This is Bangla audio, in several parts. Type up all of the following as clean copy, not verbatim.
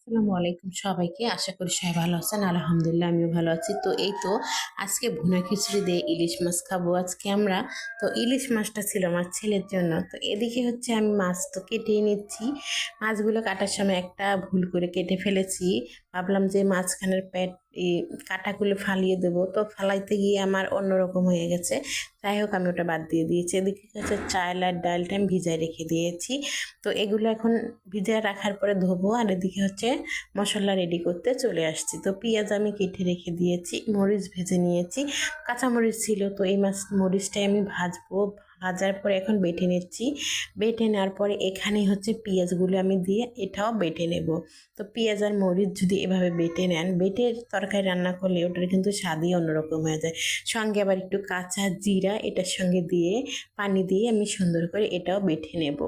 আসসালামু আলাইকুম সবাইকে। আশা করি সবাই ভালো আছেন। আলহামদুলিল্লাহ আমিও ভালো আছি। তো এই তো আজকে ভুনা খিচুড়ি দিয়ে ইলিশ মাছ খাবো আজকে আমরা। তো ইলিশ মাছটা ছিল আমার ছেলের জন্য। তো এদিকে হচ্ছে আমি মাছ তো কেটেই নিচ্ছি। মাছগুলো কাটার সময় একটা ভুল করে কেটে ফেলেছি। ভাবলাম যে মাঝখানের এই কাঁটাগুলো ফালিয়ে দেবো, তো ফালাইতে গিয়ে আমার অন্যরকম হয়ে গেছে। যাই হোক আমি ওটা বাদ দিয়ে দিয়েছি। এদিকে হচ্ছে চাল আর ডালটা আমি ভিজায় রেখে দিয়েছি। তো এগুলো এখন ভিজায় রাখার পরে ধোবো, আর এদিকে হচ্ছে মশলা রেডি করতে চলে আসছি। তো পেঁয়াজ আমি কেটে রেখে দিয়েছি, মরিচ ভেজে নিয়েছি, কাঁচামরিচ ছিল। তো এই মরিচটাই আমি ভাজবো। ভাজার পরে এখন বেটে নিচ্ছি। বেটে নেওয়ার পরে এখানে হচ্ছে পেঁয়াজগুলো আমি দিয়ে এটাও বেটে নেব। তো পেঁয়াজ আর মরিচ যদি এভাবে বেটে নেন, বেটে তরকারি রান্না করলে ওটার কিন্তু স্বাদই অন্যরকম হয়ে যায়। সঙ্গে আবার একটু কাঁচা জিরা এটার সঙ্গে দিয়ে পানি দিয়ে আমি সুন্দর করে এটাও বেটে নেব।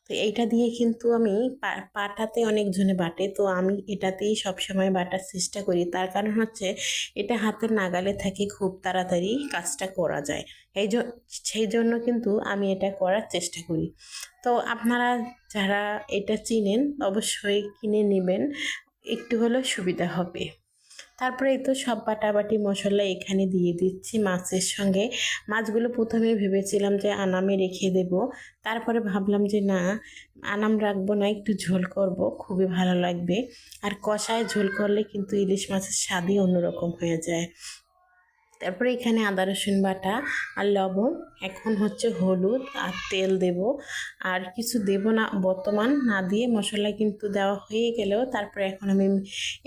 তো এইটা দিয়ে কিন্তু আমি পাটাতে অনেকজনে বাটে, তো আমি এটাতেই সবসময় বাটার চেষ্টা করি। তার কারণ হচ্ছে এটা হাতের নাগালে থাকে, খুব তাড়াতাড়ি কাজটা করা যায়। সেই জন্য কিন্তু আমি এটা করার চেষ্টা করি। তো আপনারা যারা এটা চিনেন অবশ্যই কিনে নেবেন, একটু হলেও সুবিধা হবে। তারপরে এই তো সব বাটাবাটি মশলা এখানে দিয়ে দিচ্ছি মাছের সঙ্গে। মাছগুলো প্রথমে ভেবেছিলাম যে আনামে রেখে দেব, তারপরে ভাবলাম যে না, আনাম রাখবো না, একটু ঝোল করব, খুবই ভালো লাগবে। আর কষায় ঝোল করলে কিন্তু ইলিশ মাছের স্বাদই অন্যরকম হয়ে যায়। তারপরে এখানে আদা রসুন বাটা আর লবণ, এখন হচ্ছে হলুদ আর তেল দেব। আর কিছু দেব না বর্তমান, না দিয়ে মশলা কিন্তু দেওয়া হয়ে গেলেও তারপরে এখন আমি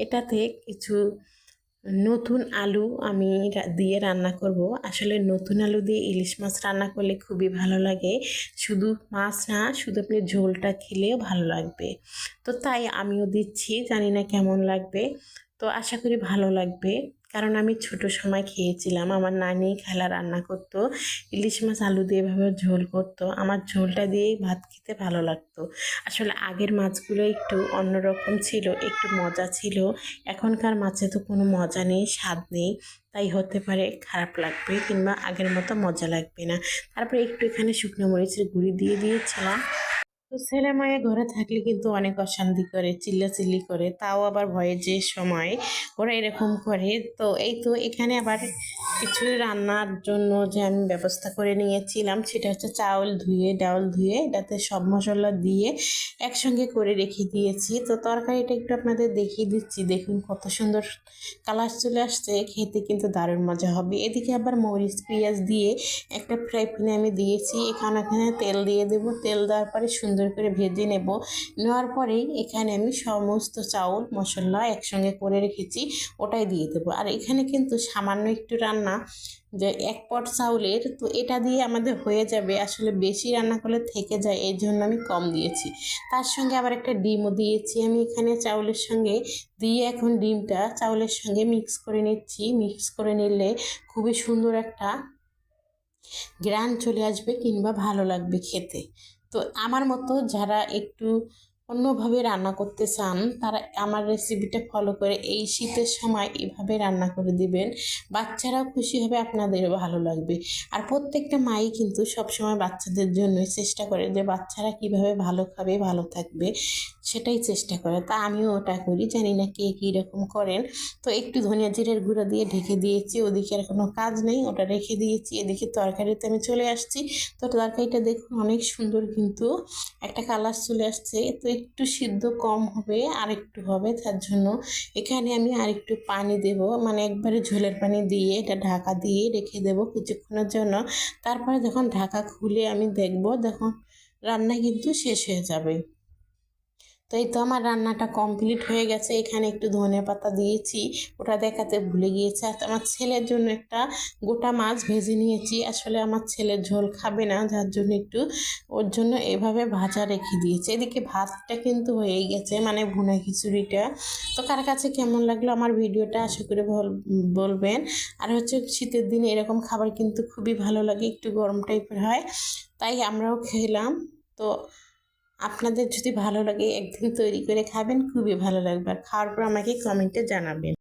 এটাতে কিছু নতুন আলু আমি দিয়ে রান্না করব। আসলে নতুন আলু দিয়ে ইলিশ মাছ রান্না করলে খুবই ভালো লাগে। শুধু মাছ না, শুধু আপনি ঝোলটা খেলেও ভালো লাগবে। তো তাই আমিও দিচ্ছি, জানি না কেমন লাগবে। তো আশা করি ভালো লাগবে, কারণ আমি ছোট সময় খেয়েছিলাম। আমার নানি খালা রান্না করতো, ইলিশ মাছ আলু দিয়ে এভাবে ঝোল করতো, আমার ঝোলটা দিয়েই ভাত খেতে ভালো লাগতো। আসলে আগের মাছগুলো একটু অন্যরকম ছিল, একটু মজা ছিল। এখনকার মাছে তো কোনো মজা নেই, স্বাদ নেই। তাই হতে পারে খারাপ লাগবে কিংবা আগের মতো মজা লাগবে না। তারপরে একটু এখানে শুকনো মরিচের গুঁড়ি দিয়ে দিয়েছিলাম। তো ছেলে মেয়ে ঘরে থাকলে কিন্তু অনেক অশান্তি করে, চিল্লাচিল্লি করে, তাও আবার ভয়ে যে সময় ওরা এরকম করে। তো এই তো এখানে আবার কিছু রান্নার জন্য যে আমি ব্যবস্থা করে নিয়েছিলাম, সেটা হচ্ছে চাউল ধুয়ে ডাউল ধুয়ে এটাতে সব মশলা দিয়ে একসঙ্গে করে রেখে দিয়েছি। তো তরকারিটা একটু আপনাদের দেখিয়ে দিচ্ছি, দেখুন কত সুন্দর কালার চলে আসছে, খেতে কিন্তু দারুণ মজা হবে। এদিকে আবার মরিচ পেঁয়াজ দিয়ে একটা ফ্রাই প্যানে আমি দিয়েছি, এখানে তেল দিয়ে দেব। তেল দেওয়ার পরে সুন্দর করে ভেজে নেব। নেওয়ার পরেই এখানে আমি সমস্ত চাউল মশলা একসঙ্গে করে রেখেছি, ওটাই দিয়ে দেবো। আর এখানে কিন্তু সামান্য একটু রান্না, যে এক পট চাউলের, তো এটা দিয়ে আমাদের হয়ে যাবে। আসলে বেশি রান্না করলে থেকে যায়, এই জন্য আমি কম দিয়েছি। তার সঙ্গে আবার একটা ডিমও দিয়েছি আমি এখানে চাউলের সঙ্গে দিয়ে। এখন ডিমটা চাউলের সঙ্গে মিক্স করে নিচ্ছি। মিক্স করে নিলে খুবই সুন্দর একটা গ্রান চলে আসবে কিংবা ভালো লাগবে খেতে। তো আমার মতো যারা একটু অন্যভাবে রান্না করতে চান, তারা আমার রেসিপিটা ফলো করে এই শীতের সময় এভাবে রান্না করে দিবেন। বাচ্চারাও খুশি হবে, আপনাদেরও ভালো লাগবে। আর প্রত্যেকটা মাই কিন্তু সবসময় বাচ্চাদের জন্যই চেষ্টা করে যে বাচ্চারা কিভাবে ভালো খাবে, ভালো থাকবে, সেটাই চেষ্টা করে। তা আমিও ওটা করি, জানি না কে কীরকম করেন। তো একটু ধনিয়া জিরের গুঁড়া দিয়ে ঢেকে দিয়েছি, ওদিকে আর কোনো কাজ নেই, ওটা রেখে দিয়েছি। এদিকে তরকারিতে আমি চলে আসছি। তো তরকারিটা দেখুন অনেক সুন্দর কিন্তু একটা কালার চলে আসছে। তো একটু সিদ্ধ কম হবে, আর একটু হবে, তার জন্য এখানে আমি আর একটু পানি দেব, মানে একবারে ঝোলের পানি দিয়ে এটা ঢাকা দিয়ে রেখে দেব কিছুক্ষণের জন্য। তারপরে যখন ঢাকা খুলে আমি দেখব, দেখুন রান্না কিন্তু শেষ হয়ে যাবে। তো এই তো আমার রান্নাটা কমপ্লিট হয়ে গেছে। এখানে একটু ধনেপাতা দিয়েছি, ওটা দেখাতে ভুলে গিয়েছি। আর আমার ছেলের জন্য একটা গোটা মাছ ভেজে নিয়েছি। আসলে আমার ছেলে ঝোল খাবে না, যার জন্য একটু ওর জন্য এভাবে ভাজা রেখে দিয়েছি। এদিকে ভাতটা কিন্তু হয়েই গেছে, মানে ভুনা খিচুড়িটা। তো কার কাছে কেমন লাগলো আমার ভিডিওটা আশা করে বলবেন। আর হচ্ছে শীতের দিনে এরকম খাবার কিন্তু খুবই ভালো লাগে, একটু গরম টাইপের হয়, তাই আমরাও খেলাম। তো আপনাদের যদি ভালো লাগে একদিন তৈরি করে খাবেন, খুবই ভালো লাগবে। আর খাওয়ার পর আমাকে কমেন্টে জানাবেন।